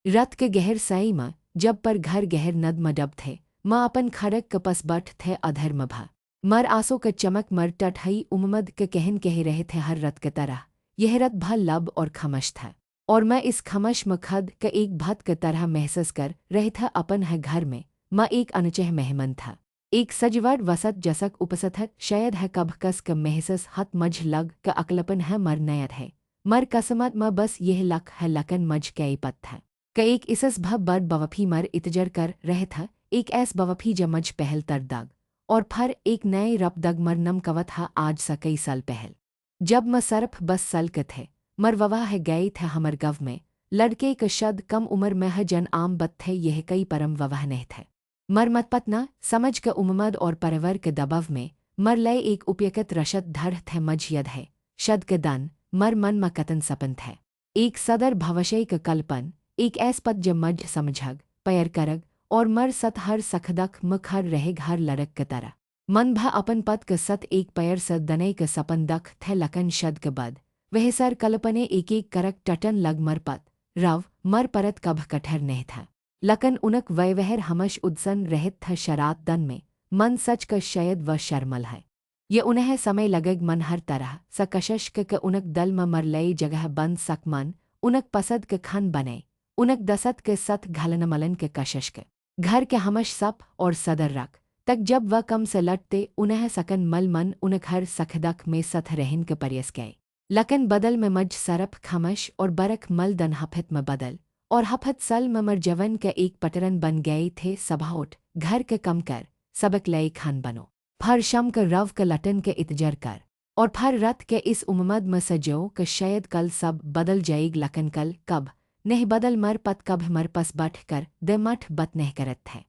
रत के गहर साई म जब पर घर गहर नद मडब थे माँ अपन खड़क कपस बट थे अधर्म भा मर आसो क चमक मर टटहई उममद के कहन कह रहे थे हर रत के तरह यह रत भा लब और खमश था। और मैं इस खमश म खद क एक भत के तरह महसूस कर रहे था अपन है घर में माँ एक अनचह मेहमान था। एक सजवर वसत जसक उपसथत शायद है कब कस क महसूस हत मझ लग क अकलपन है मर नयत है मर कसमत म बस यह लक है लकन मझ कई पत था क एक इसस भ बड़ बवफी मर इतजर कर रहे था एक ऐस बवफी जमज पहल तर दाग और फर एक नए रब दग मर नम कवत हा आज सा कई साल पहल जब म सरफ बस सल क थे मर ववाह है गई थे हमर गव में लड़के क शद कम उम्र में है जन आम बत थे यह कई परम ववाह नहीं थे मर मतपतना समझ क उममद और परवर के दबाव में मर लय एक उपयकत रशद धड़ थे मज यद है शद के दान मर मन म कतन सपन थे एक सदर भवशय क कल्पन एक ऐस पद ज मज समझग पैर करग और मर सत हर सखदक मुखर रहे घर लड़क क तरह मन भा अपन पद क सत एक पैर स दनई क सपन दख थे लकन शद क बद वह सर कल्पने एक एक करक टटन लग मर पत रव मर परत कभ कठहर नहीं था लकन उनक वैवहर हमश उदसन रहित था शरात दन में मन सच क शयद व शर्मल है ये उन्हें समय लगेग मन हर तरह स कशश क उनक दल म मर लई जगह बंद सक मन उनक पसद क खन बने उनक दसत के सत घलन मलन के कशश के घर के हमश सप और सदर रख तक जब वह कम से लटते उन्हें सकन मल मन उनक हर सखदक में सथ रहन के परियस गए लकन बदल में मज सरप खमश और बरक मल दन हफत में बदल और हफत सल में मर जवन के एक पटरन बन गए थे सभा उठ घर के कम कर सबक लय खान बनो फर शम के रव के लटन के इतजर कर और फर रत के इस उम्मद में सजो के शायद कल सब बदल जाएग लकन कल कब नहीं बदल मर पत कभ मर पस बठ कर दे मठ बत नहीं करत थे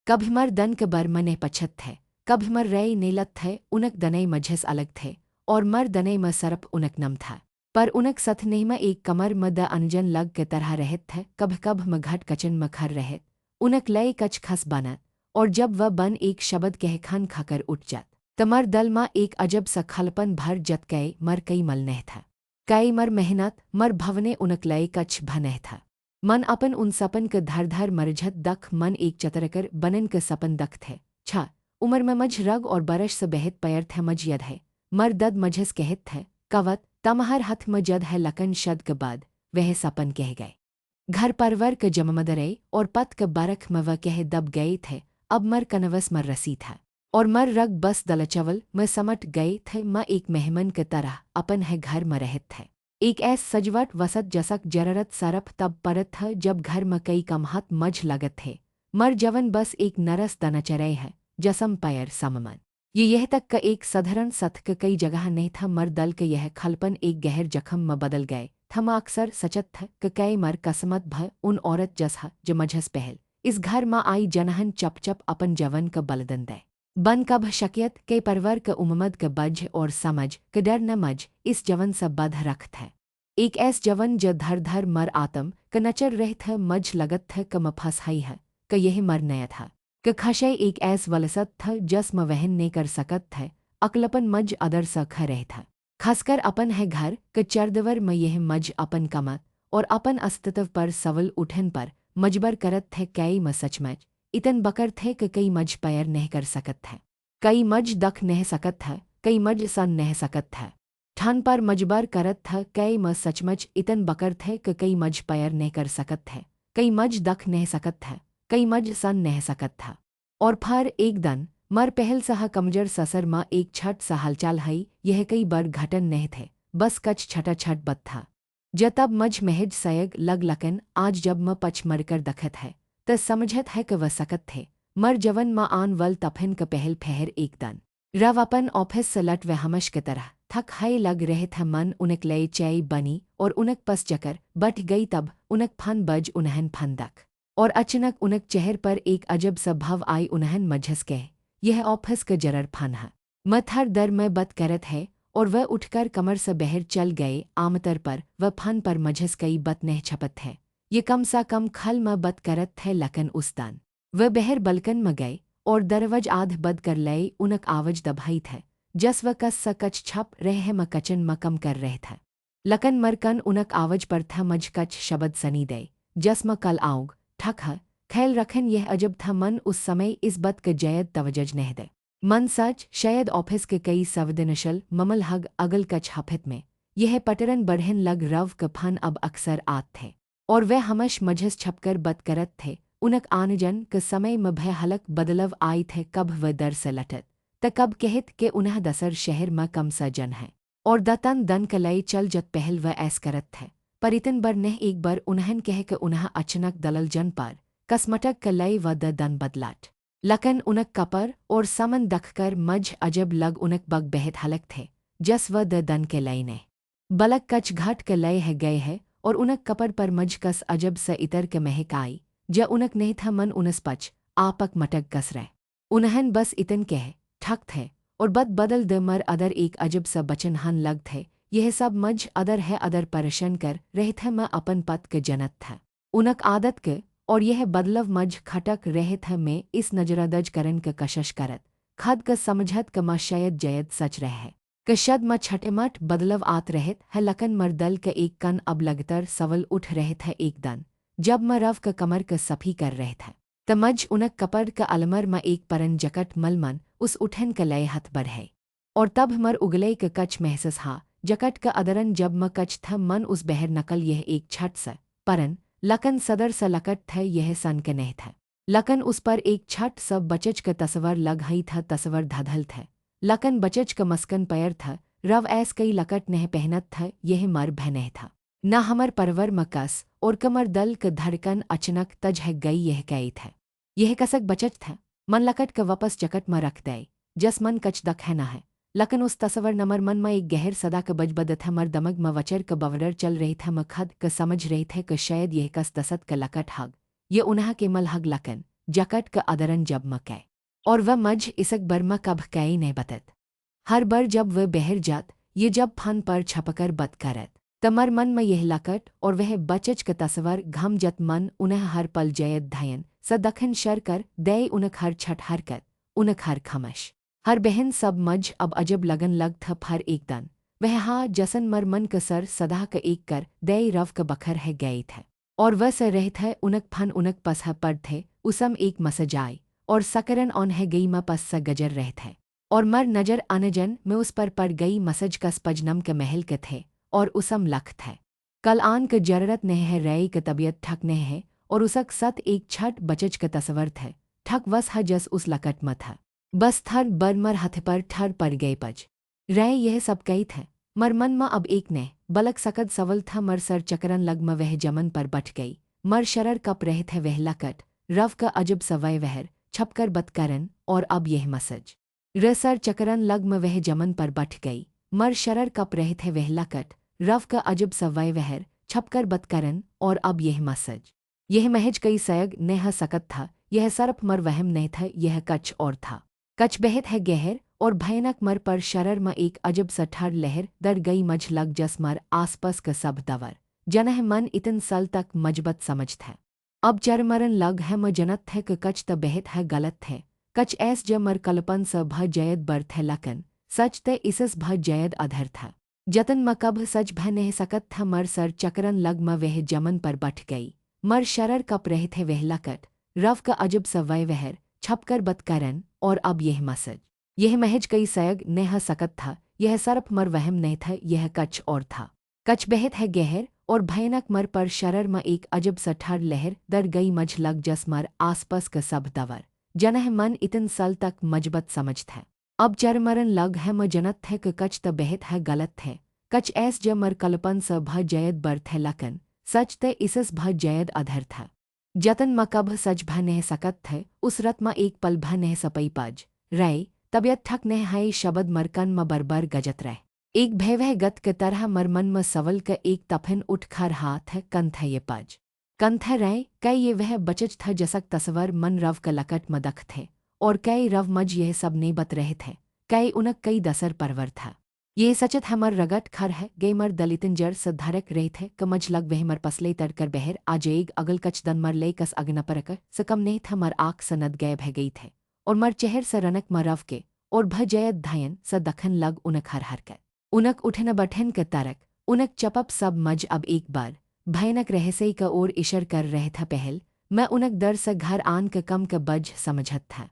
कभी मर दन के बर मने पछत थे कभी मर रई नीलत थे उनक दनई मझस अलग थे और मर दनई म सरप उनक नम था पर उनक सथ नहीं में एक कमर म द अनजन लग के तरह रहत थे कभ कभ म घट कचन म खर रहत उनक लय कच खस बनत और जब वह बन एक शब्द कह खान खाकर उठ जात तमर दल मा एक अजब सा खलपन भर जत कई मर कई मल नहीं था कई मर मेहनत मर भवने उनक लय कच भनह था मन अपन उन सपन के धर धर मरझत दख मन एक चतरकर बनन के सपन दख थे छा उमर में मझ रग और बरश से बहत पैर थे मझ यद है मर दद मझस कहत थे कवत तमहर हथ म जद है लकन शद के बाद वह सपन कह गए घर परवर के जममदरे और पत के बरख में वह कह दब गए थे अब मर कनवस मर रसी था और मर रग बस दलचवल में समट गए थे म एक मेहमान के तरह अपन है घर में रहत थे एक ऐस सजवट वसत जसक जररत सरफ तब परत था जब घर में कई कमहत मझ लगत थे मर जवन बस एक नरस दनचरय है जसम पैर सममन ये यह तक का एक साधारण सथ के कई जगह नहीं था मर दल के यह खलपन एक गहर जख्म में बदल गए थम अक्सर सचत था कि कई मर कसमत भ उन औरत जसहा जो मझस पहल इस घर में आई जनहन चप चप अपन जवन का बलदन दे बन कब शकियत के परवर के उम्मद के बज और समझ के डर न मज इस जवन सब बध रख थे एक ऐस जवन ज धर धर मर आतम क नचर रह थ मझ लगत थ क म फंसाई है क यह मर नया था क खशय एक ऐस वलसत था जस म वहन ने कर सकत थे अकलपन मज अदर स ख रह था खसकर अपन है घर क चरदवर में यह मज अपन कमत और अपन अस्तित्व पर सवल उठन पर मजबर करत थे कई म सचमच इतन बकर थे कि कई मज पैर नहीं कर सकत थे कई मज दख नहीं सकत था कई मज सन नहीं सकत था ठन पर मजबर करत था कई म सचमच इतन बकर थे कि कई मज पैर नहीं कर सकत थे कई मज दख नहीं सकत था कई मज सन नहीं सकत था और फर एक दन मर पहल सहा कमजर ससर माँ एक छठ सा हलचाल हई यह कई बार घटन नहीं थे बस कच छटा छट बद था जतब मज महज सयग लग लकन आज जब म पच मरकर दखत है त समझत है कि वह सकत थे मर जवन माँ आन वल तफन क पहल फहर एक दन रव अपन ऑफिस से लट व हमश के तरह थक हाय लग रहे थे मन उनक लय चय बनी और उनक पस जकर बट गई तब उनक फन बज उन्हन फन दख और अचानक उनक चेहर पर एक अजब सा भाव आई उन्हन मझस कह यह ऑफिस का जरर फन है मथर दर में बत करत है और वह उठकर कमर से बहर चल गए आमतर पर वह फन पर मझस कई बत नहीं छपत है ये कम सा कम खल म बत करत थे लकन उस्तान वह बहर बलकन म गए और दरवज आध बद कर लय उनक आवज दबाई थे जस व कस स कच छप रहे म कचन म कम कर रहे था लकन मरकन उनक आवज पर था मज कच शब्द सनी दे जस्म कल आऊग ठक है ख्याल रखन यह अजब था मन उस समय इस बात का जयद तवजज नहीं दे मन सच शायद ऑफिस के कई सवदनशल ममल हग अगल कच हफित में यह पटरन बढ़न लग रव का फन अब अक्सर आत थे और वह हमश मझस छपकर बद करत थे उनक आनजन के समय में भय हलक बदलव आई थे कब व दर से लटत त कब कहत के उन्ह दसर शहर में कम सा जन है और दतन दन कलई चल जत पहल व ऐस करत थे पर इतन बर नह एक बार उन्हन कह के उन्ह अचानक दलल जन पर कसमटक कलई व द दन बदलाट लकन उनक कपर और समन दखकर मझ अजब लग उनक बग बहत हलक थे जस व द दन के लई ने बलक कच घाट के लय है गए है और उनक कपर पर मझ कस अजब स इतर के महक आई ज उनक नहीं था मन उनस पच आपक मटक कस रह उन्हन बस इतन कह ठक थे और बद बदल द मर अदर एक अजब सा बचन हन लग थे यह सब मझ अदर है अदर परेशान कर रहे थे मैं अपन पत के जनत था उनक आदत के और यह बदलव मझ खटक रहे थे में इस नजरदज करन के कशश करत खद क समझत क मा शायद जयद सच रहे कशद म छटेमट बदलव आत रहत है लकन मरदल के एक कन अब लगतर सवल उठ रहे थे एक दन जब म रव क कमर क सफी कर रहे थे तमज उनक कपर क अलमर म एक परन जकट मलमन उस उठन क लय हथ बढ़े और तब मर उगले क कच महसस हा जकट क अदरन जब म कच थ मन उस बहर नकल यह एक छट स परन लकन सदर स लकट थ यह सन के नहीं था लकन उस पर एक छट सब बचच क तस्वर लग हई था तस्वर धधल थ लकन बचच क मस्कन पैर था रव ऐस कई लकट नह पहनत था यह मर भय नहीं था न हमर परवर मकस और कमर दल क धड़कन अचनक तज है गई यह कई थे यह कसक बचच था मन लकट क वापस जकट म रख दे जस मन कच दख है न है लकन उस तस्वर नमर मन में एक गहर सदा क बजबद था मर दमग म वचर क बवडर चल रही था म खद क समझ रही थे क शायद यह कस दसत क लकट हग ये उन्हा के मल हग लकन जकट क अदरन जब म कै और वह मझ इसक बर्मा कब कई नहीं बतत हर बर जब वह बहर जात ये जब फन पर छपकर बत करत तमर मन में यह लकट और वह बचच क तस्वर घम जत मन उन्ह हर पल जयत धयन स दखन शर कर दय उनक हर छठ हरकत उनक हर खमश हर बहन सब मझ अब अजब लगन लग थप हर एक दन वह हा जसन मर मन क सर सदा क एक कर दय रव क बखर है गई थे और वह स रह थे उनक फन उनक पस ह पड़ थे उसम एक मसजाय और सकरन ऑन है गई म पस स गजर रह थे और मर नजर अनजन में उस पर पड़ गई मसज कस पजनम के महल के थे और उसम लख थे कल आन क जरूरत नहीं है रई क तबीयत ठक नहीं है और उसक सत एक छठ बचच क तस्वर थे ठक वस ह जस उस लकट म था बस थर बरमर हथ पर ठर पड़ गए पज रह यह सब कई थे मर मन म अब एक ने बलक सकद सवल था मर सर चकरन लग म वह जमन पर बट गई मर शरर कप रहे थे वह लकट रव का अजब सवय वहर छपकर बतकरन और अब यह मसज र सर चकरन लग म वह जमन पर बट गई मर शरर कप रहे थे वह लकट रव का अजब सवय वहर छपकर बतकरन और अब यह मसज यह महज कई सयग नेह सकत था यह सरफ मर वहम नहीं था यह कच और था कच बहत है गहर और भयानक मर पर शरर म एक अजब सठर लहर दर गई मझ लग जस मर आसपास का सब दवर जनह मन इतन सल तक मजबत समझ था अब चरमरन लग है म जनत थे क कच त बहत है गलत थे कच ऐस ज मर कल्पन स भ जयद बर थे लकन सच ते इसस भ जयद अधर था जतन म कब सच भ नह सकत था मर सर चकरन लग म वह जमन पर बठ गई मर शरर कप रहे थे वह लकट रव का अजब सवय वहर छपकर बतकरन और अब यह मसज यह महज कई सयग नेह सकत था यह सरफ मर वहम नहीं था यह कच और था कच बहत है गहर और भयानक मर पर शरर म एक अजब सठर लहर दर गई मझ लग जस मर आसपास का सब दवर जनह मन इतन सल तक मजबत समझ था अब चरमरन लग है म जनत थे क कच त बहत है गलत थे कच ऐस ज मर कल्पन स भ जयद बर थे लकन सच ते इसस भ जयद अधर था जतन म कब सच भ नह सकत थे उस रत म एक पल भ नह सपई पज रय तबियत ठक नह हाय शबद मरकन म बरबर गजत रह एक भयवह गत के तरह मरमन म सवल क एक तफन उठ खर हाथ है कंथ ये पज कंथ रय कई ये वह बचच था जसक तस्वर मन रव क लकट म दख थे और कई रव मज यह सब नहीं बत रहे थे कई उनक कई दसर परवर था ये सचत हमर रगट खर है गई मर दलितन जर सधारक रहे थे कमज लग वह मर पसले तड़कर बहर आजेग अगल कच दन मर ले कस अग्न परक सकम नहीं था मर आँख सनद गए भह गई थे और मर चेहर स रनक मरव के और भ जयत धयन स दखन लग उनक हर हरकत उनक उठन बठन के तरक उनक चपप सब मज अब एक बार भयानक रहस्य का ओर इशर कर रहे था पहल। मैं उनक दर से घर आन का कम का बज समझत था।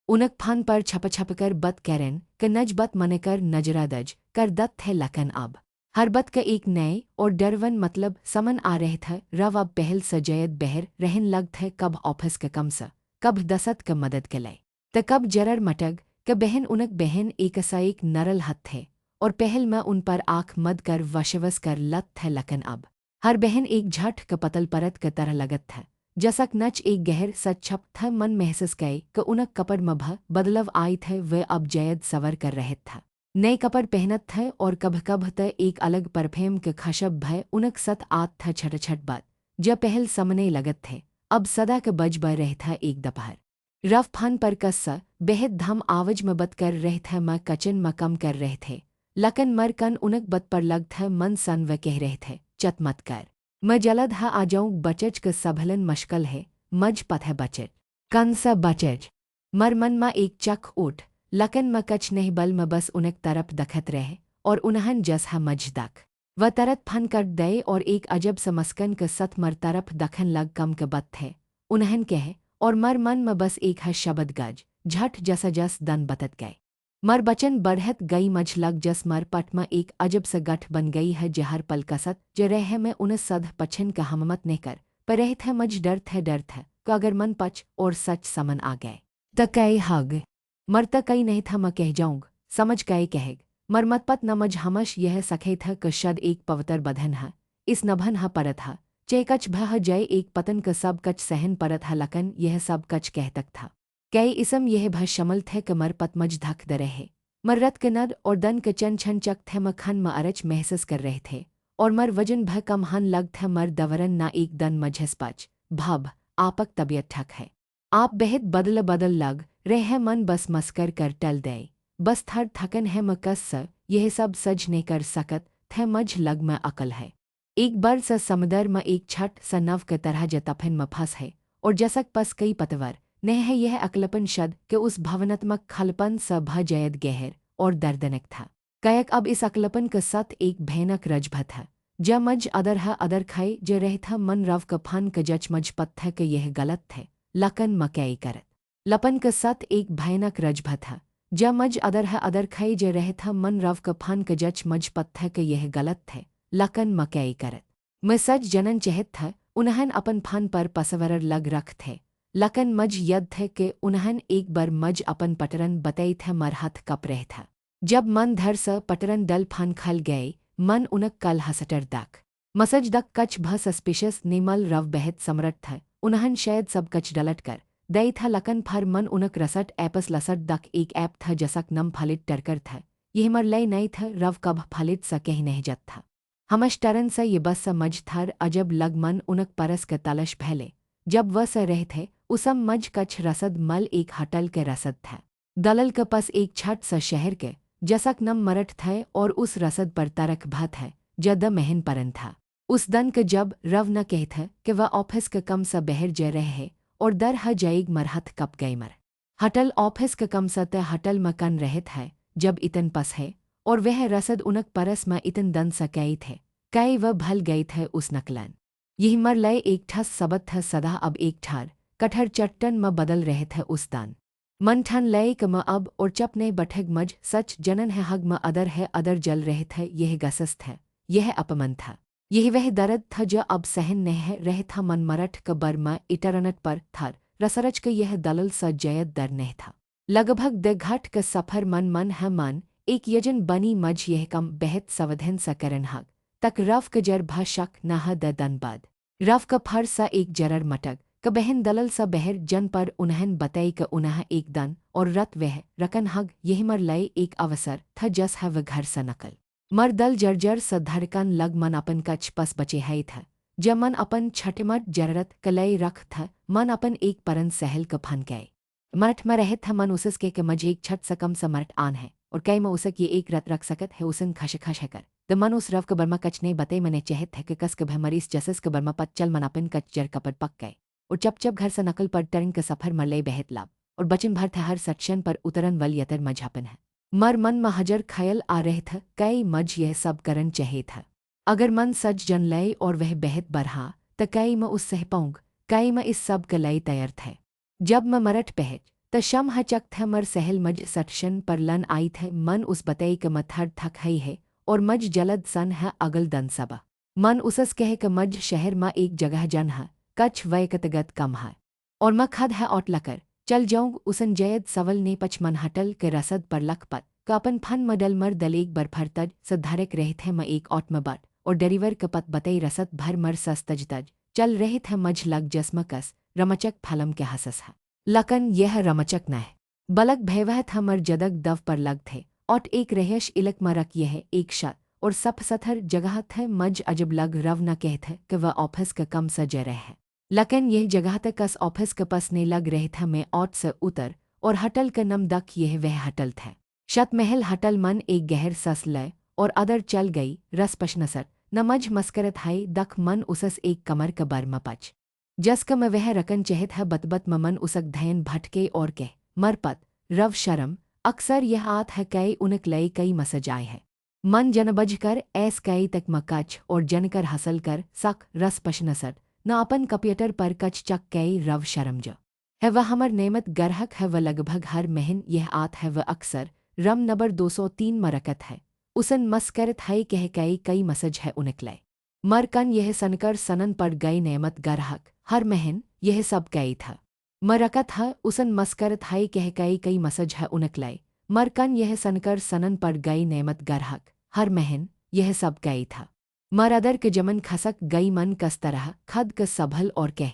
उनक फान पर छप छप कर बत कैरन क नज बत मन कर नजरादज कर दत थे लखन अब। हर बत का एक नए और डरवन मतलब समन आ रहे थे। रव अब पहल सजयत बहर रहन लग थे कब ऑफिस का कम सा कब दसत का मदद के लय त कब जरर मटग क बहन उनक बहन एक सा एक नरल हथ थे और पहल में उन पर आँख मद कर वशवस कर लत थे लखन अब। हर बहन एक झट क पतल परत क तरह लगत था जसक नच एक गहर सच छप था मन महसूस कई क उनक कपड़ मभ बदलव आई थे वे अब जयद सवर कर रहे था। नए कपड़ पहनत थे और कभ कभ त एक अलग परफेम के खशब भय उनक सत आत था छट छट बात जब पहल समने लगत थे अब सदा के बज ब रहे था एक दोपहर। रफ फन पर कस्सा बेहद धम आवाज में बत कर रहे थे म कचन म कम कर रहे थे लकन मर कन उनक बत पर लग थे मन सन व कह रहे थे चत मत कर मैं जलद हा आ जाऊँ बचज क सबलन मश्कल है मज पथ है बचज कन सा बचज मर मन मा एक चख उठ लकन म कच नहीं बल म बस उनक तरफ दखत रहे और उन्हन जस हा मज दख व तरत फन कट दे और एक अजब समस्कन क सत मर तरफ दखन लग कम क बत थे उन्हन कहे और मर मन म बस एक है शब्द गज झट जसा जस दन बतत गए मर बचन बढ़त गई मझ लग जस मर पट म एक अजब सा गठ बन गई है जहर पल कसत ज रह में उन सद पछन का हममत नहीं कर पर रह थे मझ डर थे कि अगर मन पच और सच समन आ गए त कई हग मर त कई नहीं था मैं कह जाऊँग समझ कई कहेग मर मत पत न मझ हमश यह सखे था क शद एक पवतर बधन है इस नभन हा परत हा चे कच भह जय एक पतन क सब कच सहन परत हा लकन यह सब कच कह तक था कई इसम यह भह शमल थे क मर पत मज धक द रहे मर रत क नद और दन क चन छन चक थे म खन म अरच महसूस कर रहे थे और मर वजन भह कम हन लग थे मर दवरन ना एक दन मझस पच भब आपक तबियत ठक है आप बेहद बदल बदल लग रहे है मन बस मस्कर कर टल दे बस थर थकन है म कस स यह सब सज ने कर सकत थे मझ लग में अकल है एक बार स समदर म एक छट स नव क तरह जतफन म फंस है और जसक पस कई पतवर न है यह अकलपन शद के उस भावनात्मक खलपन स भ जयद गहर और दर्दनक था कयक अब इस अकलपन क सत एक भयानक रजभ था ज मज अदर है अदर खाई ज रह था मन रव क फन क जच मज पत थे के यह गलत थे लकन मकई करत लपन क सत एक भयानक रजभ था ज मज अदर है अदर खाई ज रह था मन रव क फन क जच मज पत थे के यह गलत थे लकन मकई करत मैं सच जनन चहत था उन्हन अपन फन पर पसवरर लग रख थे लकन मज यद थे के उन्हन एक बार मज अपन पटरन बतई थे मरहत कप रह था जब मन धर स पटरन दल फन खल गए मन उनक कल हसटर दक मसज दक कच भ सस्पिशियस निमल रव बहत समरट था उन्हन शायद सब कच डलट कर दई था लकन फर मन उनक रसट एपस लसट दक एक ऐप था जसक नम फलित टरकर था यह मर लय नहीं था रव कब फलित स कह नहीं जत था हमश टरन स ये बस समझ थर अजब लग मन उनक परस के तलश भैले जब वह स रहे थे उसम मज कछ रसद मल एक हटल के रसद था दलल के पस एक छट स शहर के जसक नम मरठ थे और उस रसद पर तरक भात है जद महन परन था उस दन के जब रव न कह था कि वह ऑफिस के कम स बहर जय रहे है और दर ह जाएग मरहत कप गई मर हटल ऑफिस के कम स त हटल मकन रहत है जब इतन पस है और वह रसद उनक परस में इतन दन स कई थे कई वह भल गई थे उस नकलन यही मर लय एक ठस सबद था सदा अब एक ठार कठर चट्टन म बदल रहे थे उस दान मन ठन लय क म अब और चपने बठग मज सच जनन है हग म अदर है अदर जल रहे थे यह गसस था यह अपमन था यह वह दर्द था जो अब सहन नह रहे था मन मरठ क बर म इटरनट पर थर रसरच क यह दलल स जयत दर नह था लगभग द घट क सफर मन मन है मन एक यजन बनी मज यह कम बेहद सवधन स करन हग तक रव क जर भ शक नह द दन बाद रव क फर स एक जरर मटक क बहन दलल स बहर जन पर उन्हन बतई क उन्ह एक दन और रत वह रकन हग यह मर लय एक अवसर था जस है वह घर स नकल मर दल जर्जर स धड़कन लग मन अपन कच पस बचे है था ज मन अपन छटमट जररत कलय रख था मन अपन एक परन सहल क फन गए मरठ में रहे था मन उसस के मज एक छट स कम स मरठ आन है और कई में उसक ये एक रत रख सकत है उसन खश खश है कर द मन उस रव क बर्मा कच ने बते मने चहत है कि कस क भमरीस जसस क बर्मा पत चल मन अपन कच जर कपड़ पक गए और चप चप घर स नकल पर टरन क सफर मलय बहत लाभ और बचन भर था हर सक्षन पर उतरन वल यतर मझापन है मर मन महजर खयल आ रहे था कई मज यह सब करन चहे था अगर मन सज जन लय और वह बेहत बरहा त कई म उस सह पाऊंग, कई म इस सब का लय तैयार थे। जब म मरठ पहच त शम ह चक थ मर सहल मज सटशन पर लन आई थे मन उस बतई क मथड़ थक हई है और मज जलद सन है अगल दन सबा। मन उसस कह क मज शहर म एक जगह जन है कछ वय कतगत कम है और म खद है ओट लकर चल जाऊंग उसन जयद सवल ने पच मन हटल के रसद पर लखपत का अपन फन मडल मर दलेग बरफरतज सधारक रहे थे म एक ओट म बट और डरीवर कपत बतई रसद भर मर सस्तज तज चल रहे थे मझ लग जस्मकस रमचक फलम के हसस है। लकन यह रमचक न है बलक भयवह था मर जदक दव पर लग थे ओट एक रहश इलक मरक यह एक शत और सफ सथर जगह थे मज अजब लग रव न कहते कि वह ऑफिस का कम सजे रहे है। लकन यह जगह तक कस ऑफिस के पसने लग रहे था मैं ओट से उतर और हटल का नम दक यह वह हटल थे। शत महल हटल मन एक गहर सस लय और अदर चल गई रस पशनसर न मज मस्करत हाई दख मन उसस एक कमर का बर मपच जसक म वह रकन चहत है बतबत मन उसक धैन भटके और कह मरपत रव शरम अक्सर यह आत है कई उनक लई कई मसज आए है मन जनबज कर ऐस कई तक मकच और जनकर हसल कर सक रस पशनसर न अपन कंप्यूटर पर कच चक कई रव शरम ज है वह हमर नेमत गरहक है वह लगभग हर महीन यह आत है वह अक्सर रम नंबर 203 मरकत है उसन मस्करत है कह कई मसज है उनक लय मर कन यह सनकर सनन पड़ गई नेमत गरहक हर महीन यह सब कई था मरकत है उसन मस्करत है कह कई मसज है उनक लय मर कन यह सनकर सनन पड़ गई नेमत गरहक हर महीन यह सब कई था मर अदर के जमन खसक गई मन कस तरह खद क सभल और कह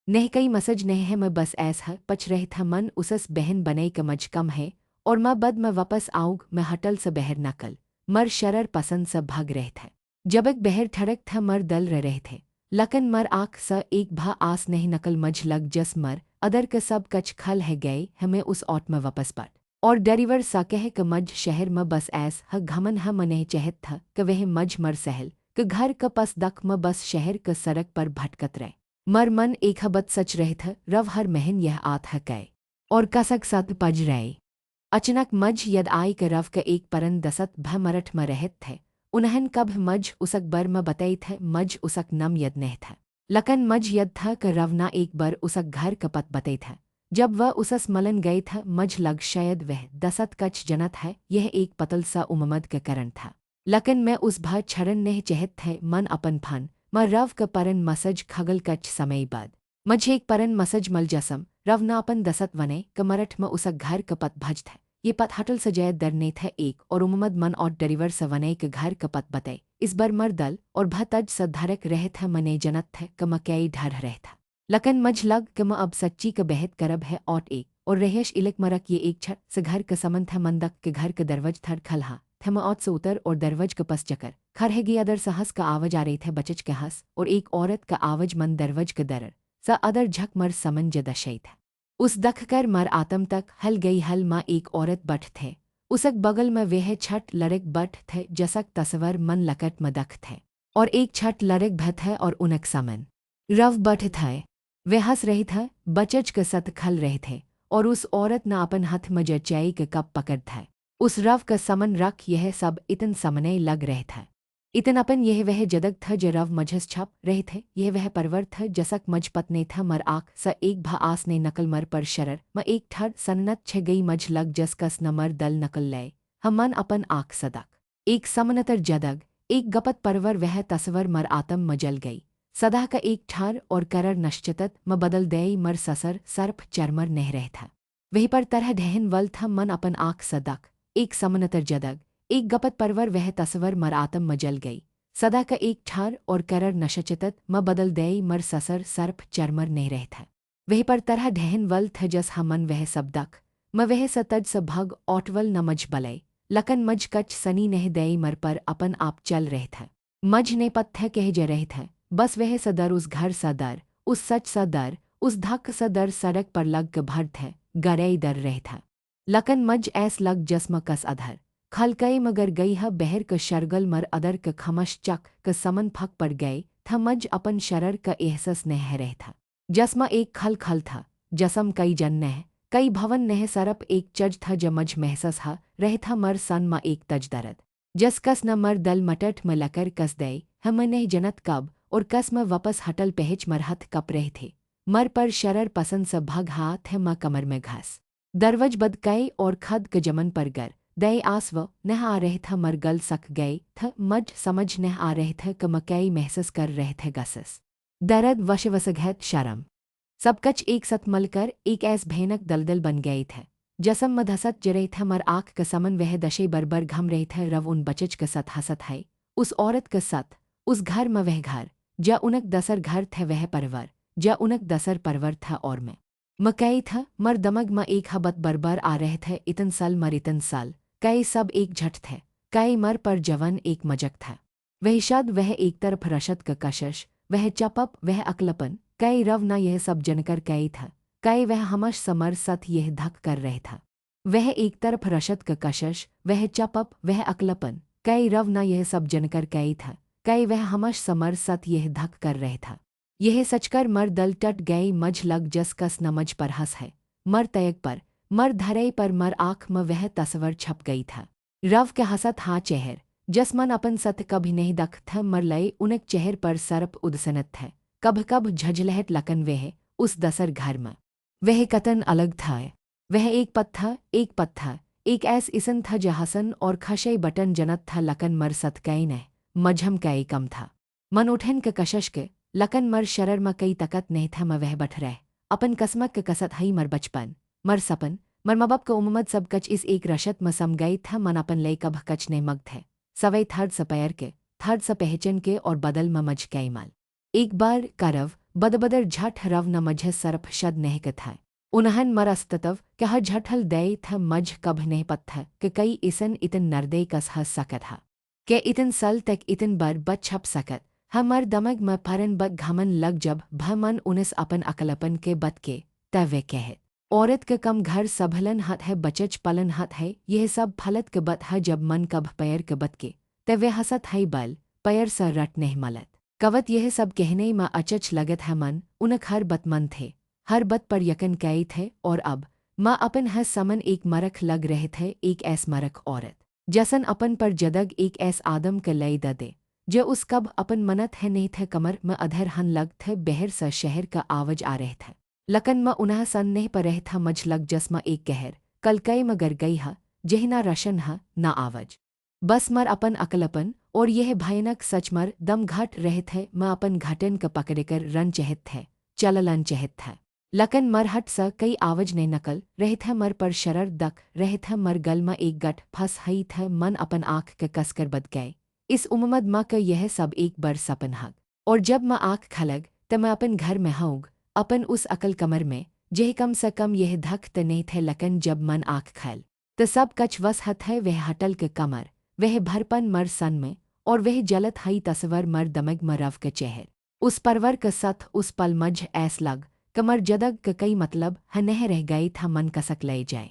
नेह कई मसज नह है मैं बस ऐसा पच रहे था मन उसस बहन बने क मज कम है और म बद मैं वापस आऊग मैं हटल से बहर नकल मर शरर पसंद से भाग रहे थे जबक बहर ठड़क था मर दल रहे थे लकन मर आँख स एक भा आस नहीं नकल मझ लग जस मर अदर के सब कच खल है गए हमें उस ओट में वापस पट और डरीवर सा कह क मझ शहर में बस ऐस ह घमन ह मनह चहत था क वह मझ मर सहल क घर क पस दख म बस शहर क सड़क पर भटकत रहे मर मन एक हबत सच रहे था रव हर महन यह आत है कै और कसक सत पज रहे अचानक मझ यद आई क रव क एक परन दसत भ मरठ म रहत थे उन्हन कब मझ उसक बर म बताई थे मझ उसक नम यद नह था लकन मझ यद था क रवना एक बार उसक घर क पत बताई था जब वह उसस मलन गई था मझ लग शायद वह दसत कच जनत है यह एक पतल सा उममद का करण था लकन मैं उस भा छरन नेह चहत थे मन अपन फन म रव क परन मसज खगल कच समय बाद मझ एक परन मसज मल जसम रव ना अपन दसत वने क मरठ म उसक घर क पत भज था ये पत हटल सजय दरने थे एक और उममद मन और डरीवर सवने के घर क पत बताए इस बार मर दल और भतज सधारक रहे था मने जनत थे क मकई ढर रहे था लकन मझ लग क म अब सच्ची क बहत करब है ओट एक और रहेश इलक मरक ये एक छत से घर क समन था मंदक के घर क दरवज थर खलहा थम ओट से उतर और दरवज क पस चकर खर है गी अदर सहस का आवाज आ रही थे बचच के हंस और एक औरत का आवाज मन दरवज क दरर स अदर झक मर समन जदशई था उस दख कर मर आतम तक हल गई हल माँ एक औरत बठ थे उसक बगल में वह छठ लड़क बठ थे जसक तस्वर मन लकट में दख थे और एक छठ लड़क भत है और उनक समन रव बठ थे वे हंस रही था बचच के सत खल रहे थे और उस औरत न अपन हथ में जचाई के कप पकड़ था उस रव का समन रख यह सब इतन समने लग रहे था इतन अपन यह वह जदक था ज रव मझस छप रहे थे यह वह परवर था जसक मझ पतने था मर आँख स एक भा आस ने नकल मर पर शरर म एक ठर सन्नत छ गई मझ लग जस कस न मर दल नकल लय हम मन अपन आँख सदक एक समनतर जदग एक गपत परवर वह तस्वर मर आतम मजल गई सदा का एक ठार और करर नश्चतत म बदल दई मर ससर सर्प चरमर नह रह था वही पर तरह ढहन वल था मन अपन आँख सदक एक समनतर जदग एक गपत परवर वह तस्वर मर आतम मजल गई सदा का एक ठार और करर नशचतत म बदल दई मर ससर सर्प चरमर नह रह था वही पर तरह ढहन वल था जस हमन वह सबदक म वह सतज सभग ओटवल न मज बलय लकन मज कच सनी नह दई मर पर अपन आप चल रहे था मझ ने पत्थर कह ज रहे था बस वह सदर उस घर सदर उस सच सदर उस धक सदर सड़क पर लग क भर थे गरई दर रहे था लकन मझ ऐस लग जस्म कस अधर खलकई मगर गई ह बहर क शरगल मर अदर क खमश चक क समन फक पड़ गए था मज अपन शरर क एहसस नह रहे था जस्म एक खल खल था जसम कई जन नह कई भवन नह सरप एक चज था जमज महसस हा रहे था मर सन म एक तज दरद जस कस न मर दल मटट में लकर कस दे हम नहीं जनत कब और कस में वापस हटल पहच मरहत कप रहे थे। मर पर शरर पसंद सब भाग हाथ है माँ कमर में घास दरवज बद कई और खद के जमन पर गर दई आसव नह आ रहे था मर गल सक गए थ मज समझ नह आ रहे थे क मकई महसूस कर रहे थे गसस दर्द वश वसघैत शर्म सब कच एक सत मलकर एक ऐस भयानक दलदल बन गए थे। जसम मधसत जरे थे मर आँख क समन वह दशे बरबर घम रहे थे रव उन बचच क सत हसत है उस औरत क सत उस घर में वह घर जा उनक दसर घर थे वह परवर जा उनक दसर परवर था और में मकई था मर दमग में एक हबत बरबर आ रहे थे इतन साल मर इतन साल कई सब एक झट थे कई मर पर जवन एक मजक था वह शद वह एक तरफ रशद क कशश वह चपप वह अकलपन कई रव न यह सब जनकर कई था कई वह हमश समर सत यह धक कर रहे था वह एक तरफ रशद क कशश वह चपप वह अकलपन कई रव न यह सब जनकर कई था कई वह हमश समर सत यह धक कर रहे था यह सचकर मर दल टट गई मझ लग जस कस न मझ पर हंस है मर तयक पर मर धरई पर मर आँख में वह तस्वर छप गई था रव के हसत हाँ चेहर जस मन अपन सत कभी नहीं दख थ मर लय उनक चेहर पर सरप उदसनत थे कब कब झझलहट लकन वह उस दसर घर में वह कतन अलग था वह एक पत्था एक ऐस इसन था जहसन और खशई बटन जनत था लकन मर सत कई न मझम कई कम था मन उठन के कशश के लकन मर शरर में कई तकत नहीं था मैं वह बठ रह अपन कसमक के कसत हई मर बचपन मर सपन मर मबब का उम्मद सब कच इस एक रशत में सम गई था मन अपन लय कभ कच ने मग थे सवई थर्ड सपैर के थर्ड स पहचन के और बदल में मज कई माल एक बार करव बदबदर झट रव न मझ सरप शद नह के था उन्हन मर अस्ततव कह झठल दय थ मझ कभ नहीं पत्थ के कई इसन इतन नरदे कस हस सकत हा के इतन सल तक इतन बर बच छप सकत हमर दमग में परन बद घमन लग जब भमन उनस अपन अकलपन के बत के तवे कह औरत के कम घर सबहलन हत है बचच पलन हत है यह सब फलत के बत है जब मन कभ पैर के बत के तवे हसत है बल पैर स रट नहीं मलत कवत यह सब कहने में अचच लगत है मन उनक हर बत मन थे हर बत पर यकन कई थे और अब माँ अपन है समन एक मरख लग रहे थे एक ऐस मरख औरत जसन अपन पर जदग एक ऐस आदम के लई दे जो उस कब अपन मनत है नहीं थे कमर में अधर हन लग थे बहर स शहर का आवाज आ रहे थे लकन म उन्ह सन नहीं पर रह था मझ लग जसमा एक कहर कल कई म गर गई हा जह ना रशन हा ना आवाज बस मर अपन अकलपन और यह भयानक सच मर दम घट रहे थे म अपन घटन क पकड़े कर रन चहत थे चललन चहत था लकन मर हट स कई आवाज ने नकल रहे थे मर पर शरर दक रहे थे मर गल म एक गठ फंस हई थे मन अपन आँख के कसकर बद गए इस उम्मद म क यह सब एक बर सपन हग और जब म आँख खलग त मैं अपन घर में हऊँग अपन उस अकल कमर में जेह कम स कम यह धक त नहीं थे लकन जब मन आँख खल त सब कच वस हत है वह हटल के कमर वह भरपन मर सन में और वह जलत हई तस्वर मर दमग मरव के चेहर उस परवर क सथ उस पल मझ ऐस लग कमर जदग क कई मतलब ह नह रह गई था मन कसक लय जाए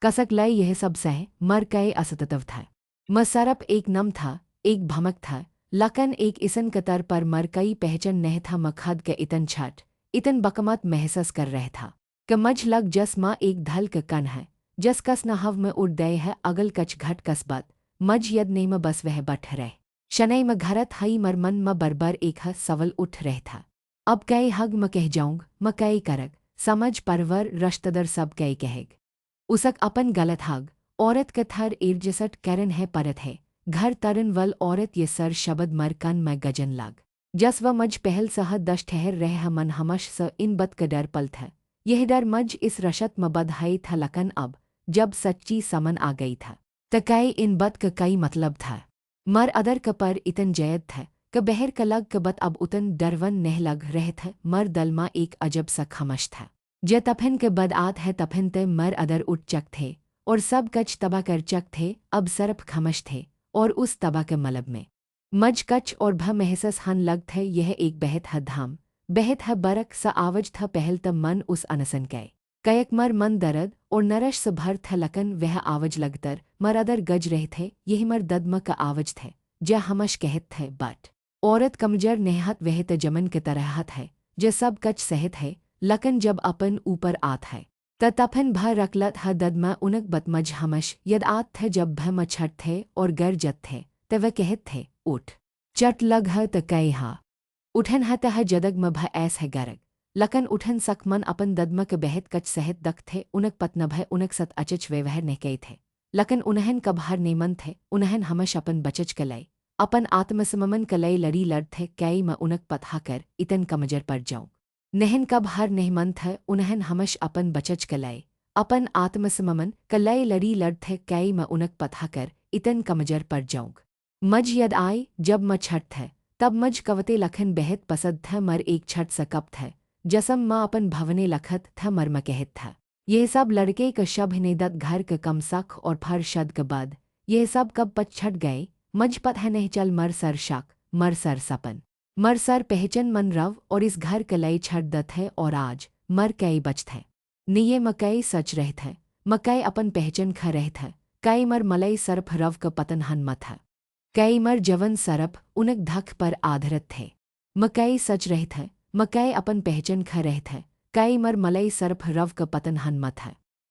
कसक लय यह सब सह मर कई असततव था म सरप एक नम था एक भमक था लकन एक इसन कतर पर मर कई पहचन नह था मखद के इतन छट इतन बकमत महसूस कर रहे था कि मझ लग जस माँ एक धल के कन है जस कस न हव में उड़ दे है अगल कच घट कसबत मझ यद नहीं में बस वह बठ रहे शनई में घरत हई मर मन म बरबर एक ह सवल उठ रहे था अब कई हग म कह जाऊँग म कई करग समझ परवर रश्तदर सब कई कहेग उसक अपन गलत हग औरत के थर इर्जसट करन है परत है घर तरन वल औरत ये सर शबद मर कन में गजन लाग जस व मझ पहल सह दश ठहर रह मन हमश स इन बद का डर पल था यह डर मझ इस रशत म बद हई था लकन अब जब सच्ची समन आ गई था त कई इन बद का कई मतलब था मर अदर क पर इतन जयद था क बहर क लग क बत अब उतन डरवन नह लग रहे था मर दलमा एक अजब सा खमश था ज तफन के बद आत है तफन ते मर अदर उठ चक थे और सब कच तबा कर चक थे अब सरप खमश थे और उस तबा के मलब में मज कच और भ महसस हन लग थे यह एक बहत ह धाम बहत ह बरक स आवज था पहल त मन उस अनसन गए कयक मर मन दर्द और नरश स भर थ लकन वह आवज लगतर मर अदर गज रहे थे यही मर ददम का आवज थे ज हमश कहत थे बट औरत कमजर नेहत वह त जमन के तरहत है ज सब कच सहत है लकन जब अपन ऊपर आत है तपन भ रकलत ह ददमा उनक बतमज हमश यद आत थे जब भ मछट थे और गर जत थे त वह कहत थे उठ चट लग ह त कई हा उठन ह तह जदग म भ ऐस है गरग लकन उठन सकमन अपन ददम के बहत कच सहत दख थे उनक पतन भय उनक सत अचच व्यवहर ने कई थे लकन उन्हन कबहर नेमन थे उन्हन हमश अपन बचच कलई अपन आत्मसममन कलई लड़ी लड़ थे कई म उनक पतहा कर इतन कमजर पर जाऊं नहन कबहर नेहमन थे उन्हन हमश अपन बचच कलई अपन आत्मसममन कलई लड़ी लड़ थे कई म उनक पतहा कर इतन कमजर पर जाऊं मज यद आई जब म छठ थे तब मज कवते लखन बेहद पसद था मर एक छठ सकप था जसम माँ अपन भवने लखत था मर्म कहत था यह सब लड़के क शभ नेदत घर क कम सख और फर शद क बाद यह सब कब पच छट गए मज पत है नहीं चल मर सर शाक मर सर सपन मर सर पहचन मन रव और इस घर क लई छट दत है और आज मर कई बच थे निये मकई सच रह थे मकई अपन पहचन ख रह थे कई मर मलई सरफ रव क पतन हन मथ कई मर जवन सरप उनक धक पर आधरत थे मकई सच रह थे मकई अपन पहचन ख रह थे कई मर मलई सरप रव क पतन हन मथ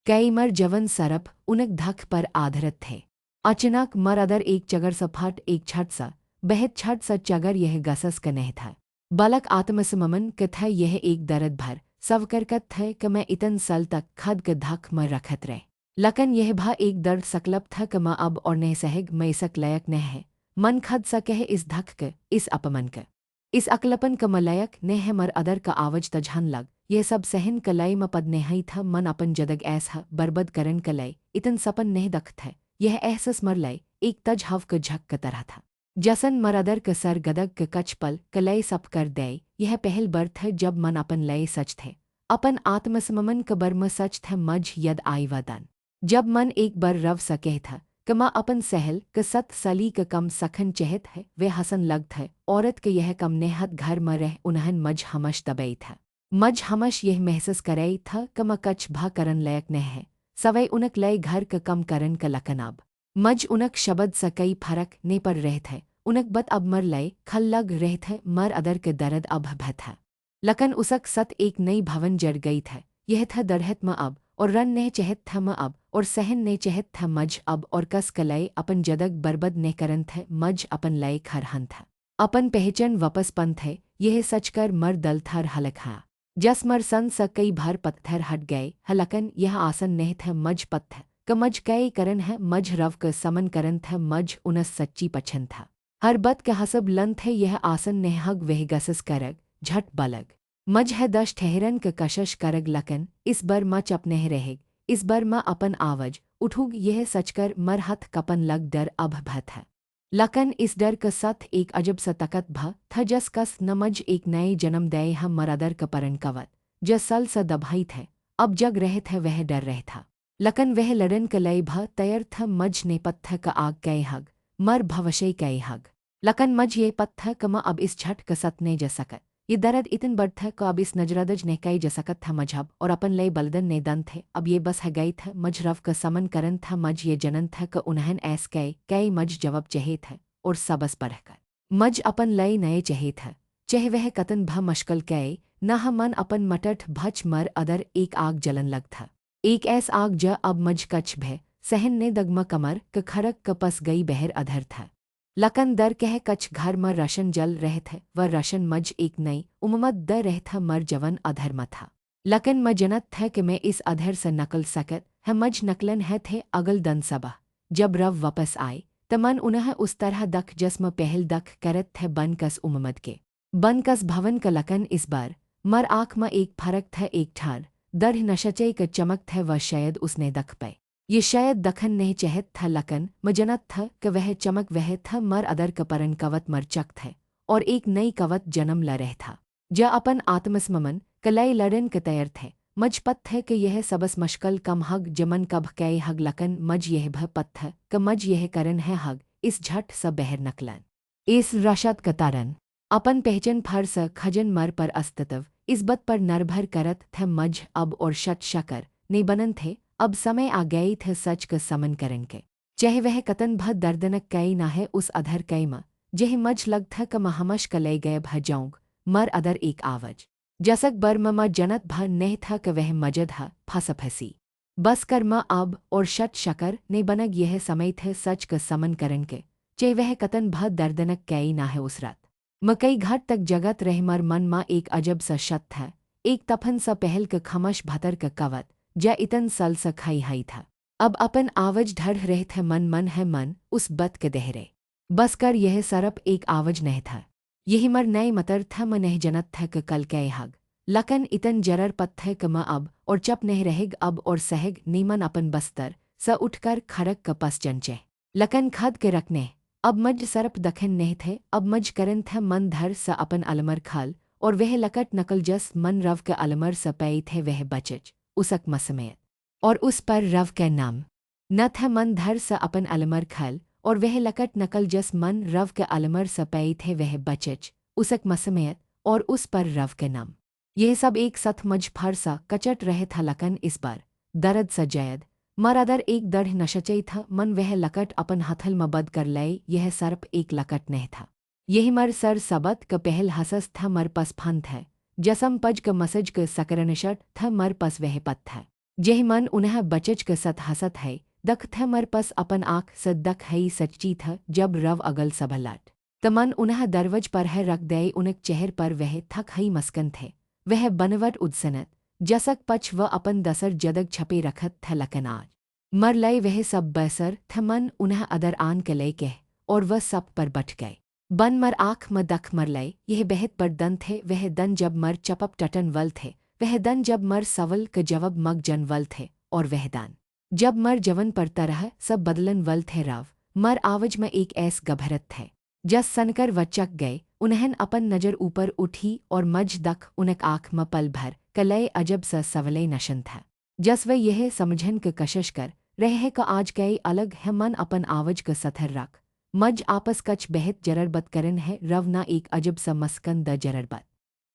कई मर जवन सरप उनक धक पर आधरत थे अचानक मर अदर एक चगर सा फट एक छट सा बेहद छट सा चगर यह गसस क नहीं था बलक आत्मसममन क था यह एक दर्द भर सवकरकत थे क मैं इतन सल तक खद क धक मर रखत रहे लकन यह भा एक दर्द सकलब था क मैं अब और नह सहग मैं सक लयक न है मन खद सा कह इस धक क इस अपमन क इस अकलपन क मलयक ने है मर अदर का आवज तझन लग यह सब सहन कलई म पद नेहई था मन अपन जदग ऐसा बर्बद करन कलई इतन सपन नेह दख थे यह एहसस मर लय एक तज हव क झक क तरह था जसन मर अदर क सर गदग क कच पल कलई सप कर दे यह पहल बर थे जब मन अपन लय सच थे अपन आत्मसममन क बर्म सच थे मज यद आई वदन जब मन एक बर रव सा कह था कमा अपन सहल क सत सली क कम सखन चहत है वे हसन लग थे औरत के यह कम नेहत घर म रह उन्हन मज हमश दबई था मज हमश यह महसूस करई था कमा कच भा करन लयक न है सवई उनक लय घर क कम करन क लकनाब मज उनक शब्द स कई फरक ने पर रह थे उनक बत अब मर लय खल लग रह थे मर अदर के दर्द अब भ था लकन उसक सत एक नई भवन जड़ गई था यह था दरहत म अब और रन ने चहत था म अब और सहन ने चहत था मज अब और कस कलय अपन जदग बर्बद ने करन थे मज अपन लय खरहन था अपन पहचन वापस पन थे यह सच कर मर दल थर हलक हा जस मर सन स कई भर पत्थर हट गए हलकन यह आसन नेह थे मज पत्थ क मज कई करन है मज रव क समन करन थे मज उनस सच्ची पछन था हर बत के हसब लन थे यह आसन नेहग वह गसस करग झट बलग मज है दश ठहरन क कशश करग लकन इस बर मच अपने रहेग इस बर म अपन आवज उठूग यह सचकर मर हथ कपन लग डर अब भ था लकन इस डर क सथ एक अजब सा तकत भ था जस कस न मज एक नए जन्म दये हम मरादर क परन कवत जस सल स दभाई थे अब जग रहे थे वह डर रह था लकन वह लड़न क लय भ तयर थ मज ने पत्थ क आग कई हग मर भवशय कई हग लकन मज ये पत्थ क म अब इस झट क सत ने जसकत ये दर्द इतन बड़ था को अब इस नजरदज ने कई जसकत था मजहब और अपन लय बलदन ने दन थे अब ये बस है गई था मज रव क समन करन था मज ये जनन था क उन्हन ऐस कई मज जवाब चहे था और सबस पर कर मज अपन लय नए चहे था चह वह कतन भ मश्कल कई न मन अपन मटठ भच मर अदर एक आग जलन लग था एक ऐस आग ज अब मज कच भय सहन ने दगम कमर क खरक क पस गई बहर अधर था लकन दर कह कच घर मर रशन जल रह थे व रशन मज एक नई उममत द रह था मर जवन अधर्म था लकन मजनत थे कि मैं इस अधर से नकल सकत है मज नकलन है थे अगल दन सबा जब रव वापस आए तमन उन्हें उस तरह दख जस्म पहल दख करत थे बनकस उममत के बनकस भवन का लकन इस बार मर आँख में एक फरक था एक ठार दर नशचे क चमक थे व शायद उसने दख पे ये शायद दखन नहीं चहत था लकन मजनत था कि वह चमक वह था मर अदर क परन कवत मर चक थे और एक नई कवत जन्म ल रह था ज अपन आत्मस्ममन कलई लड़न क तैर थे मज पत है कि यह सबस मश्कल कम हग जमन कब कई हग लकन मज यह भ पत्थ क मज यह करन है हग इस झट स बहर नकलन इस रशद कतारन अपन पहचन फर स खजन मर पर अस्तित्व इस बत पर नरभर करत थे मज अब और शत शकर ने बनन थे अब समय आ गई थे सच क समन करन के चह वह कतन भ दर्दनक कई ना है उस अधर कई म जेह मज लग था क महमश क लय गए भ जाऊंग मर अदर एक आवज जसक बर ममा जनत भर नहीं था कि वह मजद हा फंसी बस कर म अब और शत शकर ने बनग यह समय थे सच क समन करन के चे वह कतन भ दर्दनक कई ना है उस रात मकई घर तक जगत रह मर मन मा एक अजब सा शत था एक तफन सा पहल क खमश भतर क कवत जा इतन सल सा खाई हाई था अब अपन आवज ढढ़ रहे थे मन मन है मन उस बत के दहरे बस कर यह सरप एक आवज नहीं था यही मर नए मतर था म नह जनत था क कल कै हग लकन इतन जरर पत है क म अब और चप नहीं रहेग अब और सहग नीमन अपन बस्तर स उठकर खरक क पस चंचे लकन खद के रखने अब मज सरप दखन नहीं थे अब मज करन थे मन धर स अपन अलमर खाल और वह लकट नकल जस मन रव के अलमर स पई थे वह बचच उसक मसमेत और उस पर रव के नाम न थ मन धर स अपन अलमर खाल और वह लकट नकल जस मन रव के अलमर स पई थे वह बचच उसक मसमेत और उस पर रव के नाम यह सब एक सथ मज फर सा कचट रहे था लकन इस बार दर्द स जयद मरादर एक दढ़ नशचई था मन वह लकट अपन हथल म बद कर लय यह सर्प एक लकट नहीं था यही मर सर सबत क पहल हसस था मर पस फन था जसम पज क मसज क सकरनशट था मर पस वह पत था जेह मन उन्हें बचज क सत हसत है दख थ मर पस अपन आँख स दख हई सच्ची था जब रव अगल सबलाट तमन उन्हें दरवज पर है रख दे उनक चेहर पर वह थक हई मस्कन थे वह बनवट उदसनत जसक पछ व अपन दसर जदग छपे रखत थ लकन आज मर लय वह सब बैसर थ मन उन्हें अदर आन के लय कह और वह सब पर बट गए बन मर आँख म दख मर लय यह बेहद पर दन थे वह दन जब मर चपप टटन वल थे वह दन जब मर सवल क जवब मग जन वल थे और वह दान जब मर जवन पर तरह सब बदलन वल थे राव मर आवज में एक ऐस गभरत थे जस सनकर व चक गए उन्हन अपन नजर ऊपर उठी और मज दख उनक आँख म पल भर कलय अजब स सवलय नशन था जस वे यह समझन क कशश कर रहे क आज कई अलग है मन अपन आवज क सथर रख मज आपस कच बेहत जररबत करन है रवना एक अजब स मस्कन द जररबत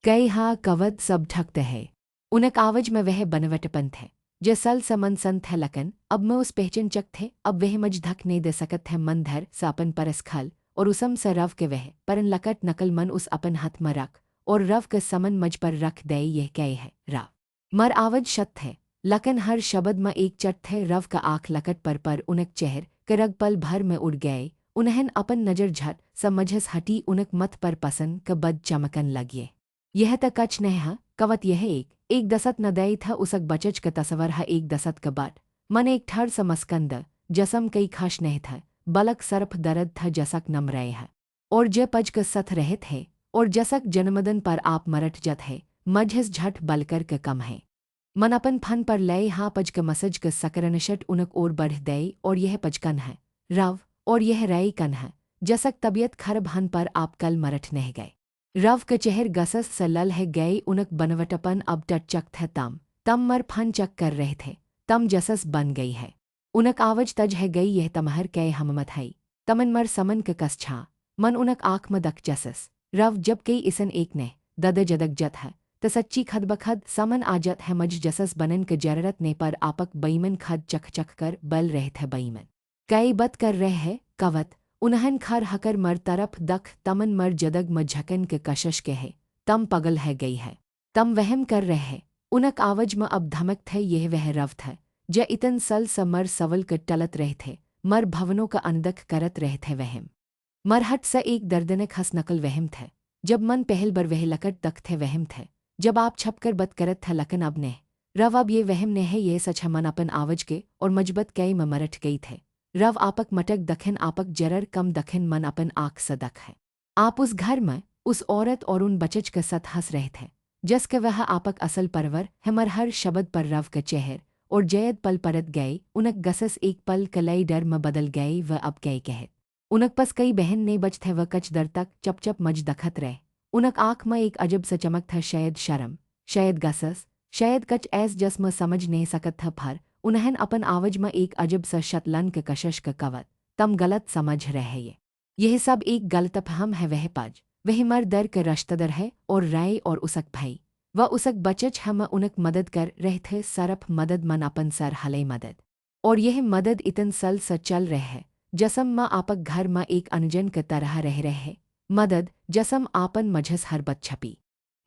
कई हा कवद सब ठकते है उनक आवज में वह बनवटपन थे जसल समन सन थे लकन अब मैं उस पहचन चक थे अब वह मज धक नहीं दे सकत थे मन धर सापन परस खल और उसम स रव के वह परन लकट नकल मन उस अपन हाथ में रख और रव के समन मज पर रख दे यह कै है राव मर आवज शत थे लकन हर शब्द में एक चट थे रव का आँख लकट पर उनक चेहर के रग पल भर में उड़ गए उन्हन अपन नजर झट समझस हटी उनक मत पर पसन क बद चमकन लगिए यह त कच नहीं हा कवत यह एक दसत न दई था उसक बचच क तसवर हा एक दसत क बाट मन एक ठर समस्कंद जसम कई खाश नहीं था बलक सरफ दर्द था जसक नम रहे है और ज पज क सथ रहे थे और जसक जन्मदन पर आप मरट जत है मझस झट बलकर क कम है मन अपन फन पर लय हा पज क मसज क सकरनशट उनक ओर बढ़ दे और यह पजकन है रव और यह रई कन है जसक तबियत खरब हन पर आप कल मरठ नहीं गए रव क चेहर गसस स लल है गए उनक बनवटपन अब टट चक थे तम मर फन चक कर रहे थे तम जसस बन गई है उनक आवज तज है गई यह तमहर कै हममत हई तमन मर समन क कस छा मन उनक आँख म दक जसस रव जब कई इसन एक ने दद जदक जत है त सच्ची खद बखद समन आजत है मज जसस बनन क जररत ने पर आपक बईमन खद चख चख कर बल रहे थे बईमन कई बत कर रहे है कवत उन्हन खर हकर मर तरफ दख तमन मर जदग म झकन के कशश के है तम पगल है गई है तम वहम कर रहे है उनक आवज म अब धमक थे यह वह रव था ज इतन सल स मर सवल क टलत रहे थे मर भवनों का अनदख करत रहे थे वहम मरहट स एक दर्दनक हस नकल वहम थे जब मन पहल बर वह लकट दख थे वहम थे जब आप छपकर बत करत था लकन अब ने रव अब ये वहम ने है ये सच मन अपन आवज के और मजबत कई म मरठ गई थे रव आपक मटक दखन आपक जरर कम दखन मन अपन आँख स दख है आप उस घर में उस औरत और उन बचच के सत हंस रहे थे जस के वह आपक असल परवर है मर हर शब्द पर रव के चेहर और जयद पल परत गए उनक गसस एक पल कलई डर में बदल गए व अब गए कहत उनक पस कई बहन ने बच थे व कच दर तक चप चप मज दखत रहे उनक आँख में एक अजब सा चमक था शायद शर्म शायद गसस शायद कच ऐस जस में समझ नहीं सकत था फर उन्हन अपन आवज में एक अजब सा शतलन के कशश का कवत तम गलत समझ रहे यह सब एक गलतफहम है वह पज वह मर दर के रश्तदर है और राय और उसक भाई व उसक बचच हम उनक मदद कर रहे थे सरफ मदद मन अपन सर हले मदद और यह मदद इतन सल स चल रहे है जसम म आपक घर म एक अनजन के तरह रह रहे है मदद जसम आपन मझस हर बत छपी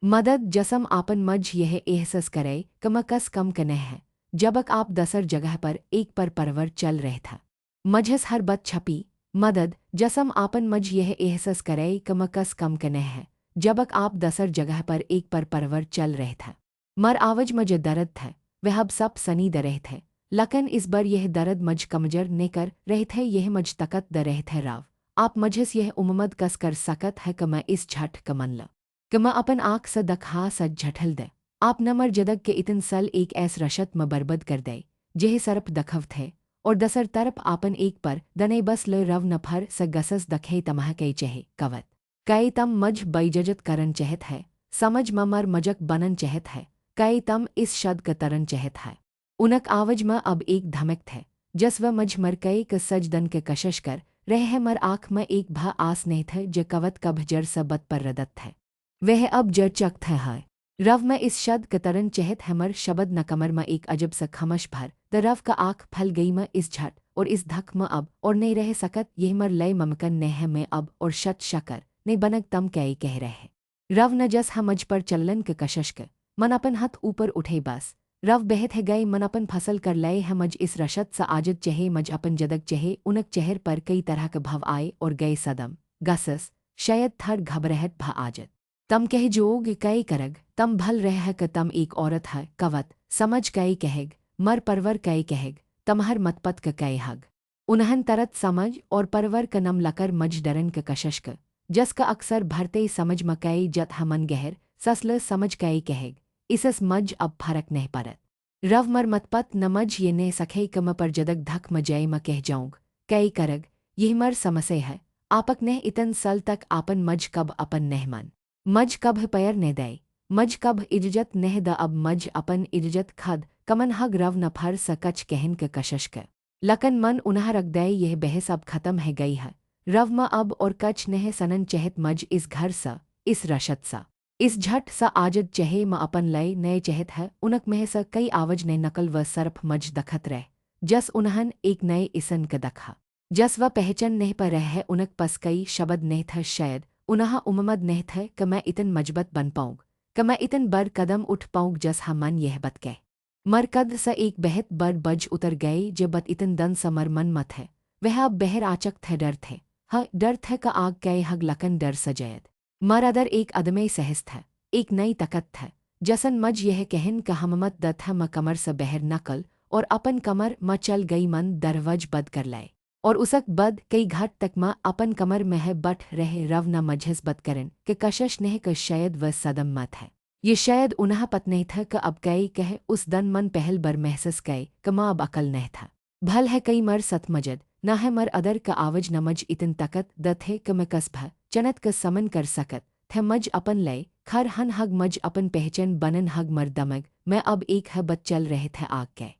मदद जसम आपन मज यह एहसास करे कम कस कम कने है जबक आप दसर जगह पर एक पर परवर चल रहे था। मझस हर बत छपी मदद जसम आपन मज यह एहसास करे कम कस कम कने है जबक आप दसर जगह पर एक पर परवर चल रहे था। मर आवज मज दर्द था वह अब सब सनी द रहे थे लकन इस बार यह दर्द मज कमजर ने कर रहे थे यह मज तकत द रहे थे राव आप मझस यह उम्मद कस कर सकत है कम इस झट कमन ल कम अपन आँख स दखा स झठल दे आप नमर जदक के इतन सल एक ऐस रशत म बर्बद कर दे जेह सरप दखव थे और दसर तरप आपन एक पर दने बस ल रव नफर स गसस दखे तमह कई चहे कवत कई तम मज बैजजत करन चहत है समझ ममर मजक बनन चहत है कई तम इस शद क तरन चहत है उनक आवज म अब एक धमक थे जस व मज मर कई क सजदन के कशश कर रहे है मर आँख में एक भा आस नहीं थे ज कवत कभ जर सबत पर रदत थे वह अब जर चक थे है रव में इस शद क तरन चहत है मर शबद न कमर में एक अजब स खमश भर द रव का आँख फल गई म इस झट और इस धक म अब और नहीं रह सकत यह मर लय ममकन ने है में अब और शत शकर ने बनक तम कई कह रहे रव न जस हमज पर चलन के कशश के मन अपन हाथ ऊपर उठे बस रव बहत है गए मन अपन फसल कर लय है मज इस रशत स आजत चहे मज अपन जदक चहे उनक चेहर पर कई तरह के भव आए और गए सदम गसस शायद थर घबराहट भा आजत तम कह जोग कई करग तम भल रह क तम एक औरत है कवत समझ कई कहेग मर परवर कई कहेग तमहर मतपत क कई हग उन्हन तरत समझ और परवर क नम लकर मज डरन क कशश क जस का अक्सर भरते समझ मकई जत हमन गहर ससल समझ कई कहेग इसस मज अब फरक नहीं परत रव मर मतपत न मज ये ने सखे कम पर जदक धक म जय म कह जाऊँग कई करग यह मर समसे है आपक ने इतन सल तक आपन मज कब अपन नेहमान मज कब पैर ने दे मज कब इज्जत नेह द अब मज अपन इज्जत खद कमन हग रव न फर स कच कहन क कशश क लकन मन उन्हा रख दे यह बहस अब खत्म है गई है रव म अब और कच नेह सनन चहत मज इस घर सा इस रशत सा इस झट सा आजत चहे म अपन लय नए चहत है उनक मह स कई आवज ने नकल व सरफ मज दखत रह जस उन्हन एक नए इसन क दखा जस व पहचन नेह पर रह है उनक पस कई शब्द नेह था शायद उन्हा उम्मद नेह थे क मैं इतन मजबत बन पाऊँग क मैं इतन बर कदम उठ पाऊँग जस हा मन यह बत कै मरकद स एक बहत बर बज उतर गए ज बत इतन दन समर मन मत है वह अब बहर आचक थे डर थे ह डर थे का आग कै हग लकन डर सजैद मर अदर एक अदमे सहस था एक नई तकत था जसन मज यह कहन का हममत द था म कमर स बहर नकल और अपन कमर म चल गई मन दरवज बद कर लाए और उसक बद कई घाट तक म अपन कमर मह बठ रहे रव न मझस बद करन के कशश नेह क शायद व सदम मत है ये शायद उन्हा पत नहीं था क अब कई कह उस दन मन पहल बर महसस कई क माँ अब अकल नह था भल है कई मर सत मजद ना है मर अदर का आवज न मज इतन तकत द थे क मैं कसभा चनत क समन कर सकत थे मज अपन लय खर हन हग मज अपन पहचन बनन हग मर दमग मैं अब एक है बद चल रहे थे आग कै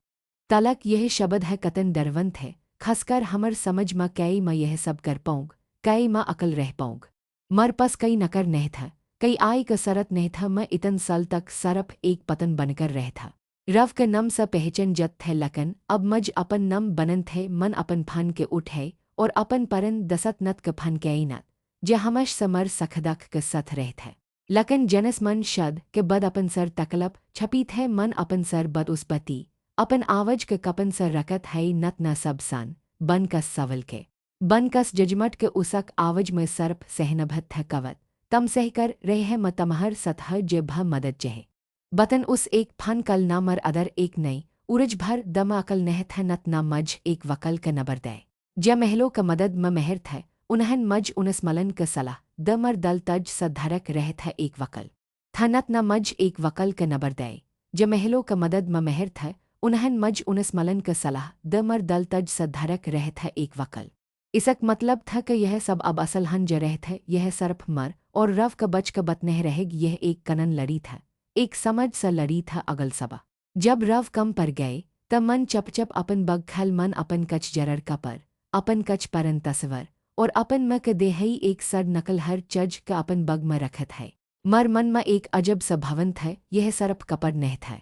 तलक यह शब्द है कतन डरवन थे खसकर हमर समझ म कई म यह सब कर पाऊँग कई म अकल रह पाऊँग मर पस कई नकर नहीं था कई आई क सरत नहीं था मैं इतन साल तक सरप एक पतन बनकर रह था रव के नम स पहचन जत थे लकन अब मज अपन नम बनन थे मन अपन फन के उठे और अपन परन दसत नत क फन के नत जे हमश समर सखदक क सथ रह थे लकन जनस मन शद के बद अपन सर तकलब छपी थे मन अपन सर बद उस बती अपन आवज के कपन सर रकत है नत न सब सान बन कस सवल के बन कस जजमट के उसक आवज में सर्प सहनभत थ कवत तम सहकर रहे है मतमहर सतह जे भ मदद चहे बतन उस एक फन कल न मर अदर एक नई उरज भर दम अकल नह थ नत न मज एक वकल क नबर दे ज महलो क मदद म मेहर थ उन्हन मज उनस मलन क सलाह द मर दल तज स धरक रह थ एक वकल थ नत न मज एक वकल क नबर दे ज महलो क मदद म मेहर थ उन्हन मज उनस मलन क सलाह द मर दल तज स धरक रह थ एक वकल इसक मतलब था कि यह सब अब असल हन ज रह थे यह सरफ मर और रव क बच क बतनह रहेग यह एक कनन लड़ी था एक समझ स लड़ी था अगल सबा जब रव कम पर गए तब मन चपचप अपन बग खल मन अपन कच जरर का पर अपन कच परन तस्वर और अपन म क देहई एक सर नकल हर चज का अपन बग में रखत है मर मन में एक अजब सा भवन था यह सरफ कपर नह था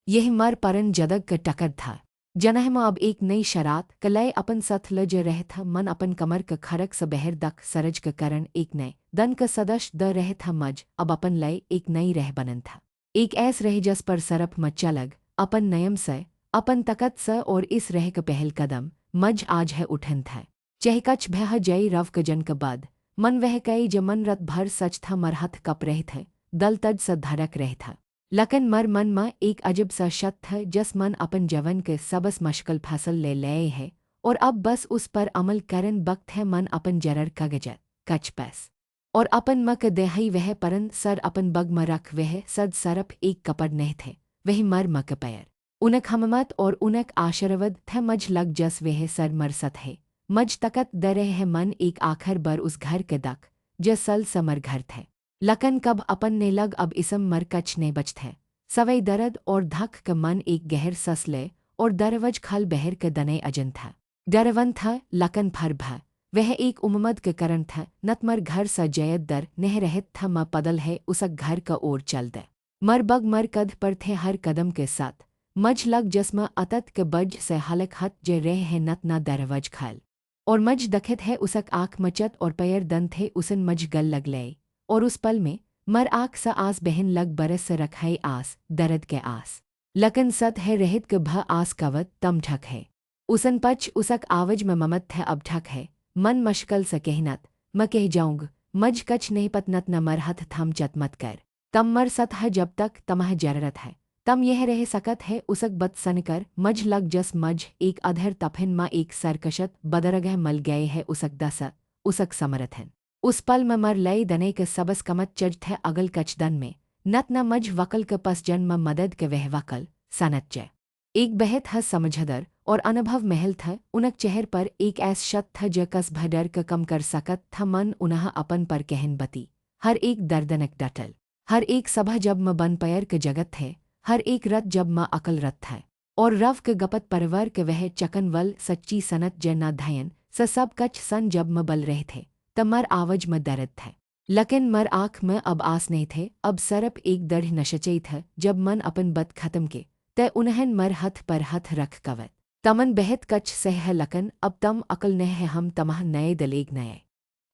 यह मर परन जदग क टकर था। जनह में अब एक नई शरात कलय अपन सथ लज रह था मन अपन कमर क खरक स बहर दक सरज क करण एक नए दन क सदश द रह था मज अब अपन लय एक नई रह बनन था। एक ऐस रह जस पर सरफ मच्चा लग अपन नयम से अपन तकत स और इस रह क पहल कदम मज आज है उठन था। चहकच भह जय रव क जन क बाद मन वह कई जमन रत भर सच था मरहथ कप रह थे दल तज स धड़क रह था। लकन मर मन में एक अजब सा शत था जस मन अपन जवन के सबस मशकल फसल ले लए है और अब बस उस पर अमल करन बक्त है मन अपन जरर कगजत कच पैस और अपन मक देहई वह परन सर अपन बग म रख वह सद सरप एक कपड़ नह थे वही मर मक पैर उनक हममत और उनक आशरवद थे मज लग जस वह सर मरसत है मज तकत दरे है मन एक आखर बर उस घर के दक जस सल समर घर थे। लकन कब अपन ने लग अब इसम मर कच ने बच थे सवई दर्द और धक क मन एक गहर सस ले और दरवज खल बहर के दने अजन था। डरवन था लकन फर भा वह एक उम्मद के करण था नतमर घर स जयत दर नह रहत था म पदल है उसक घर का ओर चल दे मर बग मर कद पर थे हर कदम के साथ मज लग जस्म अतत के बज से हलक हत जे रह है नत ना दरवज खल और मज दखत है उसक आँख मचत और पैर दन थे उसन मज गल लग ले और उस पल में मर आँख सा आस बहन लग बरस से रखाई आस दर्द के आस लकन सत है रहत के भ आस कवत तम ठक है उसन पच उसक आवज में ममत थे अब ठक है मन मशकल स कहनत म कह जाऊँग मज कच नहीं पतनत न मर हथ थम चत मत कर तम मर सत है जब तक तमह जररत है तम यह रह सकत है उसक बत सन कर मज लग जस मज एक अधर तफिन मा एक सरकशत बदरगह मल गए है उसक दस उसक समरथ है उस पल में मर लय दने के सबस कमत चज थे अगल कचदन में नत न मज वकल के पस जन्म मदद के वह वकल सनत जय एक बहत ह समझदर और अनुभव महल था उनक चेहर पर एक ऐस शत था ज कस भडर क कम कर सकत था मन उनह अपन पर कहन बती हर एक दर्दनक डटल हर एक सभा जब म बन पैर के जगत थे हर एक रत जब म अकल रत था और रव के गपत परवर के वह चकनवल सच्ची सनत ज न धयन स सब कच सन जब म बल रहे थे तमर आवज में दर्द थे लकिन मर आँख में अब आस नहीं थे अब सरप एक दढ़ नशचई था जब मन अपन बत खत्म के तय उन्हन मर हथ पर हथ रख कवत तमन बहत कच सह लकन अब तम अकल नह है हम तमह नए दलेग नए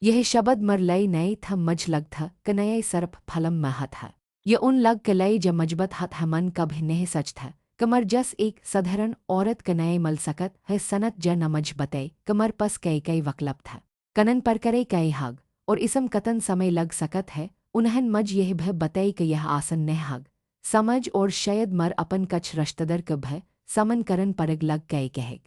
यह शब्द मर लय नए था मज लग था क नए सरप फलम मह था ये उन लग के लय ज मजबत हथ मन कब नह सच था कमर जस एक साधारण औरत क नए मल सकत है सनत ज नमज बतय कमर पस कई वकलब था कनन पर करे कई हग और इसम कतन समय लग सकत है उन्हन मज यह भय बतई कि यह आसन नह हग समझ और शायद मर अपन कछ रश्तदर क भय समन करन परग लग कई कहेग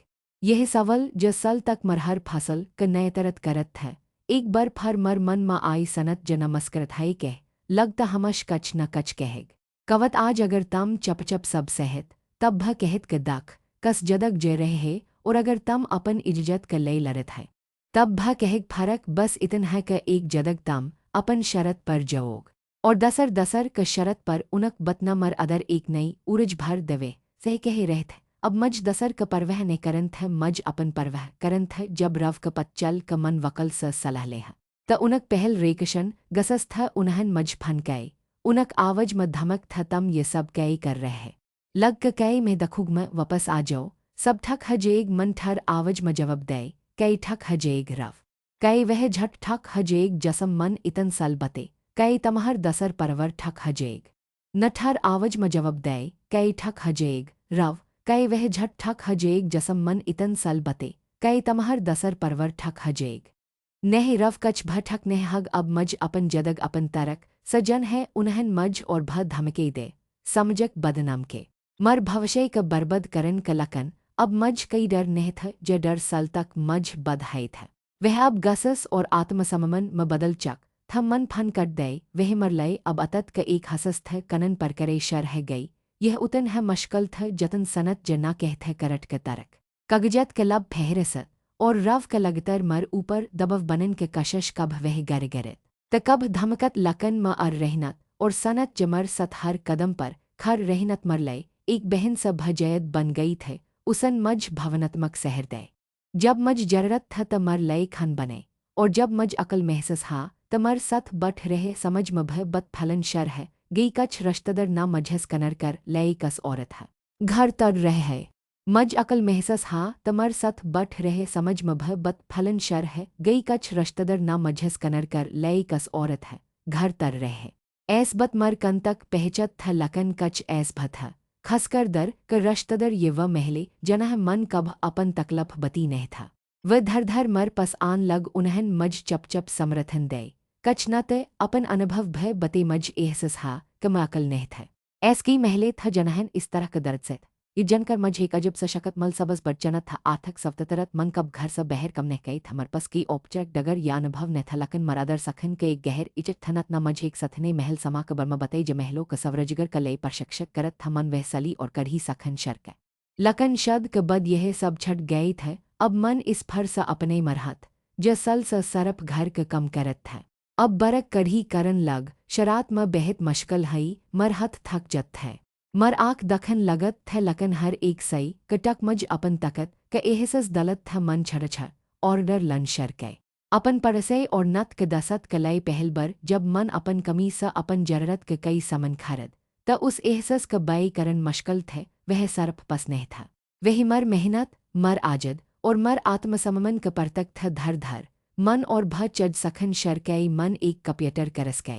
यह सवल ज सल तक मरहर फसल क नए तरत करत है एक बार फर मर मन मा आई सनत ज नमस्कृत है कह लगता हमश कच न कच कहेग कवत आज अगर तम चप चप सब सहत तब भ कहत के दाख कस जदक जे रहे है और अगर तम अपन इज्जत क लय लड़त है तब भ कहेग फरक बस इतन है क एक जदक तम अपन शरत पर जओग और दसर दसर क शरत पर उनक बतना मर अदर एक नई उरज भर देवे सह कहे रहत अब मज दसर क परवह ने करंत है मज अपन परवह करंत है जब रव क पत चल क मन वकल स सलाह लेहा त उनक पहल रेकशन गसस था उन्हन मज फन कई उनक आवज म धमक था तम ये सब कई कर रहे है लग क कई में दखुग में वापस आ जाओ सब ठक हजेग मन ठर आवज म जवाब दे कई ठक हजेग रव कई वह झट ठक हजेग जसम मन इतन सल बते कई तमहर दसर परवर ठक हजेग न ठर आवज म जवाब दे कई ठक हजेग रव कई वह झट ठक हजेग जसम मन इतन सल बते कई तमहर दसर परवर ठक हजेग नह रव कच भ ठक नह हग अब मज अपन जदग अपन तरक सजन है उन्हन मज और भ धमके दे समझक बदनाम के मर भवशय क बर्बद करन क लकन अब मज कई डर नह थ ज डर सल तक मज बधाई था वह अब गसस और आत्मसममन म बदल चक थम मन फन कट दे वह मर लय अब अतत क एक हसस थ कनन पर करे शर है गई यह उतन है मशकल थ जतन सनत ज ना कहत करट क तरक कगजत के लब फहरसत और रव क लगतर मर ऊपर दबव बनन के कशश कब वह गर गरत त कब धमकत लकन म अर रहनत और सनत जमर सत हर कदम पर खर रहनत मर लय एक बहन सब भजयत बन गई थे उसन मज भवनात्मक सहर दे जब मज जररत था त मर लय खन बने और जब मज अकल महसस हा त मर सथ बठ रहे समझ म भ बत फलन शर है गई कछ रश्तदर ना मझस कनर कर लय कस औरत है घर तर रह है मज अकल महसस हा तमर सथ बठ रहे समझ मभ बत फलन शर है गई कच रश्तदर ना मझस कनर कर लई कस औरत है घर तर रहे ऐस बत मर कन तक पहचत था लकन कच ऐस भत है खसकर दर कर रश्तदर ये व महले जनह मन कभ अपन तकलफ बती नह था व धर धर मर पस आन लग उन्हन मज चप चप समर्थन दे कच न ते अपन अनुभव भय बते मज एहसस हा कम अकल नह था ऐस की महले था जनहन इस तरह का दर्द से ये जनकर मझ एक अजब सशकत मल सबस बच्चनत था आथक सवतरत मन कब घर सब बहर कम नह कई थमरपस की औपचारिक डगर या अनुभव न था लकन मरादर सखन के एक गहर इचट थनत न मझ एक सथने महल समा क बर्मा बतई ज महलों क सवरजगर क लय प्रशिक्षक करत था मन वह सली और करही सखन शर कै लकन शद क बद यह सब छट गए थे अब मन इस फर स अपने मरहत ज सल स सरप घर क कम करत था अब बरक कढ़ी करन लग शरात म बेहत मशकल हई मरहत थक जत है मर आँख दखन लगत थे लकन हर एक सई कटक मज अपन तकत क एहसस दलत था मन छड़ और डर लन शर कै अपन परसय और नत क दसत क लय पहल बर जब मन अपन कमी स अपन जररत क कई समन खरद त उस एहसस क बई करन मशकल थे वह सरप पस नह था वही मर मेहनत मर आजद और मर आत्मसममन क परतक थ धर धर मन और भ चज सखन शर कई मन एक कप्यटर करस कै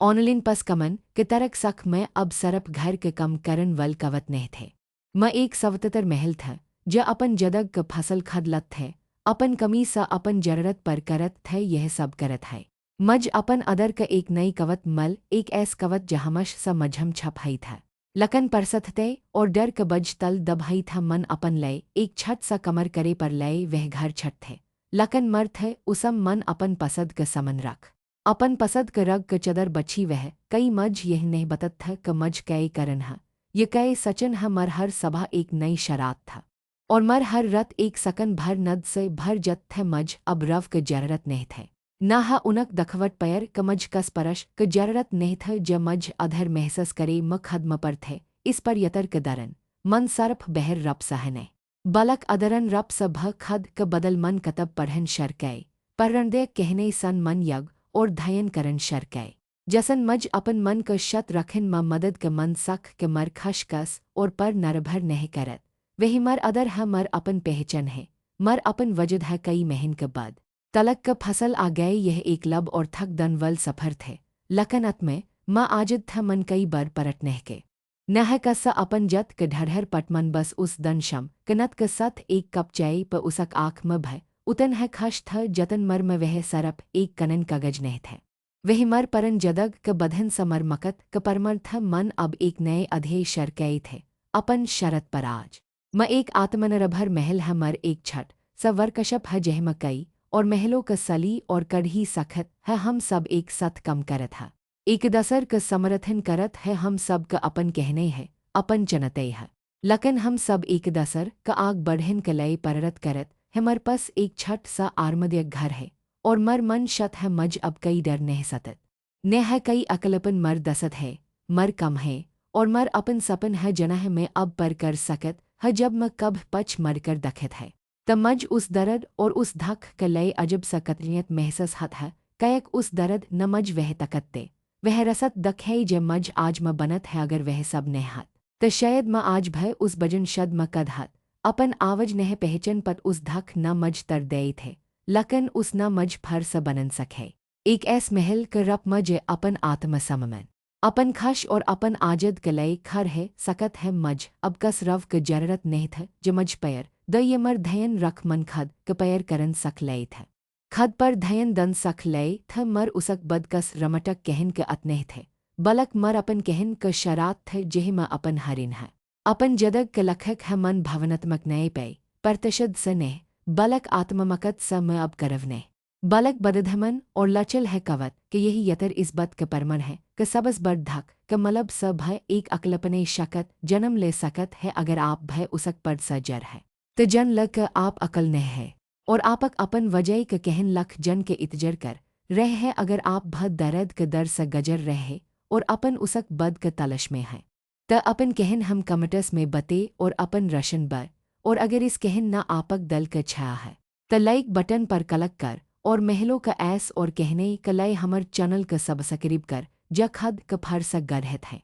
ऑनलिन पस कमन के तरक सख में अब सरप घर के कम करन वल कवत नह थे म एक सवततर महल था ज अपन जदग क फसल खदलत थे अपन कमी स अपन जररत पर करत थे यह सब करत है मज अपन अदर क एक नई कवत मल एक ऐस कवत जहमश स मझम छपई था लकन परसत ते और डर क बज तल दबई था मन अपन लय एक छत सा कमर करे पर लय वह घर छट थे लकन मर थे उसम मन अपन पसद क समन रख अपन पसद क रग क चदर बची वह कई मज यह नहीं बतत था क मज कई करन हा ये कई सचन ह मर हर सभा एक नई शरात था और मर हर रत एक सकन भर नद से भर जत थे मज अब रव क जररत नहीं थे ना हा उनक दखवट पैर क मज कस परश क जररत नहीं थ ज मज अधर महसस करे म खदम पर थे इस पर यतर क दरन मन सरफ बहर रब सहने बलक अदरन रब स भ खद क बदल मन कतब पढ़न शर कै पररणदे कहने सन मन यग और धयन करन शर कै जसन मज अपन मन क शत रखन म मदद क मन सख के मर खश कस और पर नरभर नह करत वही मर अदर है मर अपन पहचन है मर अपन वजद है कई महन क बाद तलक क फसल आ गए यह एक लब और थक दन वल सफर थे लकनत में म आजद था मन कई बार परट नह के नह कस अपन जत क ढरहर पटमन बस उस दन शम कनत क सत एक कप चाय प उसक आँख म भय उतन है खश थ जतन मर में वह सरप एक कनन कागज नह थे वही मर परन जदग क बधन समर मकत क परमर थ मन अब एक नए अधेय शर कई थे अपन शरत पर आज म एक आत्मनरभर महल है मर एक छठ सवर कशप है जहम कई और महलों क सली और कढ़ी सखत है हम सब एक सत कम करत है एक दसर क समर्थन करत है हम सब क अपन कहने है अपन जनते है लकन हम सब एक दसर क आग बढ़न क लय पररत करत है मर पस एक छठ सा आर्मद्य घर है और मर मन शत है मज अब कई डर नह सतत न है कई अकलपन मर दसत है मर कम है और मर अपन सपन है जनह में अब पर कर सकत है जब म कब पच मर कर दखत है तब मज उस दर्द और उस धक क लय अजब सा कतलियत महसस हत है कैक उस दर्द न मज वह तकत्ते वह रसत दख है ज मज आज म बनत है अगर वह सब नहत त शायद म आज भय उस बजन शद म कदहत अपन आवज नह पहचन पत उस धक न मज तर दे थे लकन उस न मज फर स बनन सके एक ऐस महल क रप मज अपन आत्म सममन अपन खश और अपन आजद क लय खर है सकत है मज अब कस रव क जररत नह थ ज मज पैर द ये मर धयन रख मन खद क पैर करन सख लय थ खद पर धयन दन सख लय थ मर उसक बद कस रमटक कहन क अतनह थे बलक मर अपन कहन क शरात थे जेह म अपन हरिन है अपन जदग क लखक है मन भावनात्मक नए पे परतशद स नेह बलक आत्ममकत स म अब करवने बलक बदधमन और लचल है कवत कि यही यतर इस बद क परमन है क सबस बड़ धक क मलब स भय एक अकलपने शकत जन्म ले सकत है अगर आप भय उसक पद स जर है त जन ल क आप अकल नह है और आपक अपन वजय क कहन लख जन के इतजर कर रह है अगर आप भ दर्द क दर स गजर रहे और अपन उसक बद क तलश में है त अपन कहन हम कमटस में बते और अपन रशन बर और अगर इस कहन न आपक दल क छा है त लाइक बटन पर कलक कर और महलों का ऐस और कहने कलय हमर चनल क सबसकरीब कर जखद क फर स गढ़त है।